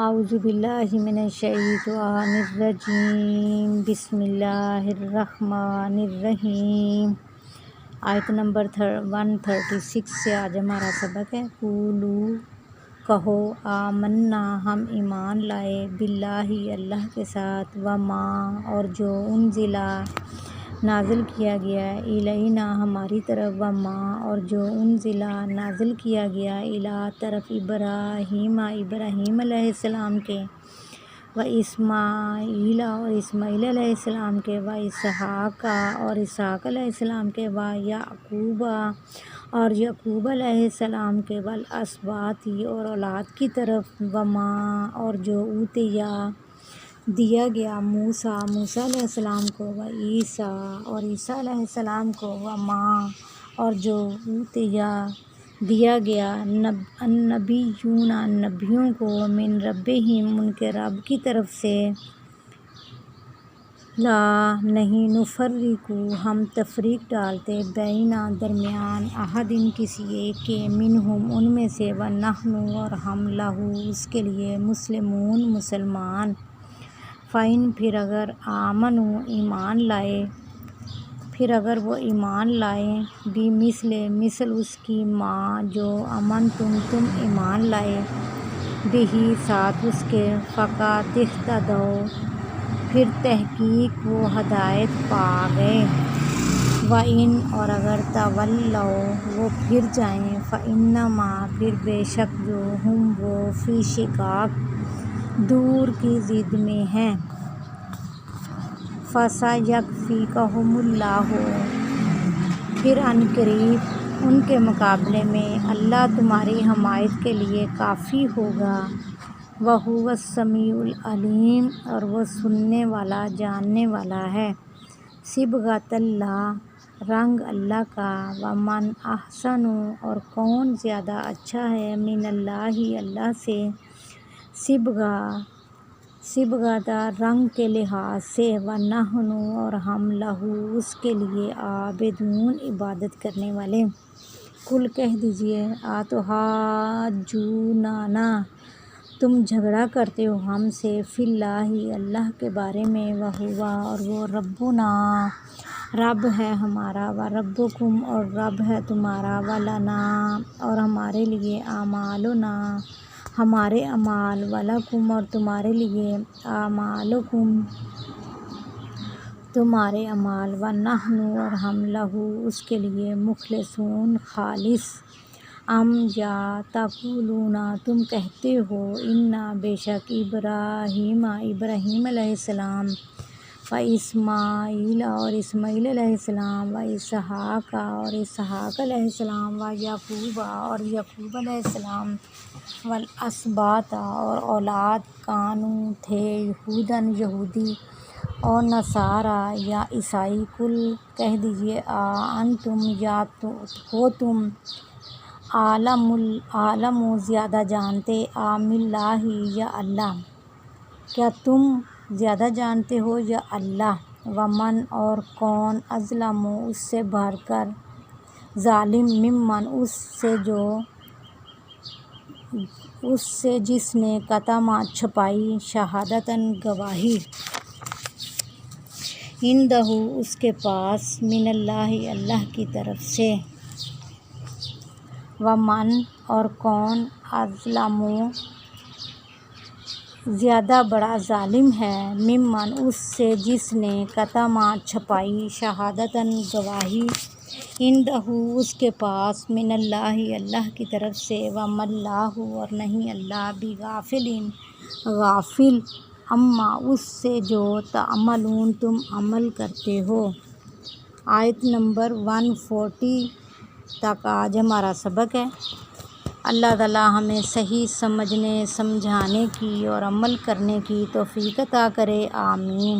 اعوذ باللہ من الشیطان الرجیم، بسم اللہ الرحمن الرحیم۔ آیت نمبر 136 سے آج ہمارا سبق ہے۔ قولو کہو، آمنا ہم ایمان لائے، باللہ اللہ کے ساتھ، وما اور جو انزلا نازل کیا گیا ہے، الینا ہماری طرف، وما اور جو انزلا نازل کیا گیا الی طرف ابراہیم علیہ السلام کے، و اسماعیل اور اسماعیل علیہ السلام کے، و اسحاق اور اسحاق علیہ السلام کے، و یعقوب اور یعقوب علیہ السلام کے، والاسباط اور اولاد کی طرف، وما اور جو اوتیا دیا گیا موسیٰ علیہ السلام کو، و عیسیٰ اور عیسیٰ علیہ السلام کو، وما اور جو اوتیا دیا گیا النبیون نبیوں کو، من ربہم ان کے رب کی طرف سے، لا نہیں، نفرق ہم تفریق ڈالتے، بینا درمیان، احدٍ کسی ایک کے، منہم ان میں سے، ونحن اور ہم، لہو اس کے لیے، مسلمون مسلمان۔ فَإِن پھر اگر آمنوا ایمان لائے، پھر اگر وہ ایمان لائیں، مثل اس کی ما جو آمنتم تم ایمان لائے، بہ ساتھ اس کے، فقد اہتدوا پھر تحقیق وہ ہدایت پا گئے، وَإِن اور اگر تولوا وہ پھر جائیں، فَإِنَّمَا پھر بے شک جو ہم وہ فی شقاق دور کی ضد میں ہیں، فَسَيَكْفِيكَهُمُ اللَّهُ پھر عنقریب ان کے مقابلے میں اللہ تمہاری حمایت کے لیے کافی ہوگا، وَهُوَ السَّمِيعُ الْعَلِيمُ اور وہ سننے والا جاننے والا ہے۔ صبغۃ اللہ رنگ اللہ کا، وَمَنْ أَحْسَنُ اور کون زیادہ اچھا ہے، من اللہ اللہ سے، صبغۃ رنگ کے لحاظ سے، وَنَحْنُ اور ہم، لہو اس کے لیے، عابدون عبادت کرنے والے۔ قل کہہ دیجئے، اتحاجوننا تم جھگڑا کرتے ہو ہم سے، فی اللہ اللہ کے بارے میں، وہو اور وہ، ربنا رب ہے ہمارا، وربکم اور رب ہے تمہارا، ولنا اور ہمارے لیے، اعمالنا ہمارے اعمال، ولکم اور تمہارے لیے، اعمالکم تمہارے اعمال، ونحن اور ہم، لہو اس کے لیے، مخلصون خالص۔ ام یا تقولون تم کہتے ہو، انا بے شک، ابراہیم علیہ السلام، و اسماعیل اور اسماعیل علیہ السلام، و اسحاق اور اسحاق علیہ السلام، و یعقوب اور یعقوب علیہ السلام، والاسباط اور اولاد، کانوا تھے، یہوداً یہودی، اور نصاریٰ یا عیسائی۔ قل کہہ دیجئے، انتم یا ہو تم، عالم زیادہ جانتے، ام اللہ یا اللہ، کیا تم زیادہ جانتے ہو یا اللہ، ومن اور کون، اظلم اس سے بڑھ کر ظالم، ممن اس سے جس نے، کتم چھپائی، شہادتاً گواہی، عندہ اس کے پاس، من اللہ اللہ کی طرف سے، ومن اور کون، اظلم زیادہ بڑا ظالم ہے، ممن اس سے جس نے، کتم چھپائی، شہادتاً گواہی، عندہ اس کے پاس، من اللہ اللہ کی طرف سے، وما اللہ اور نہیں اللہ، بغافل غافل، عما اس سے جو، تعملون تم عمل کرتے ہو۔ آیت نمبر 140 تک آج ہمارا سبق ہے۔ اللہ تعالیٰ ہمیں صحیح سمجھنے سمجھانے کی اور عمل کرنے کی توفیق عطا کرے، آمین۔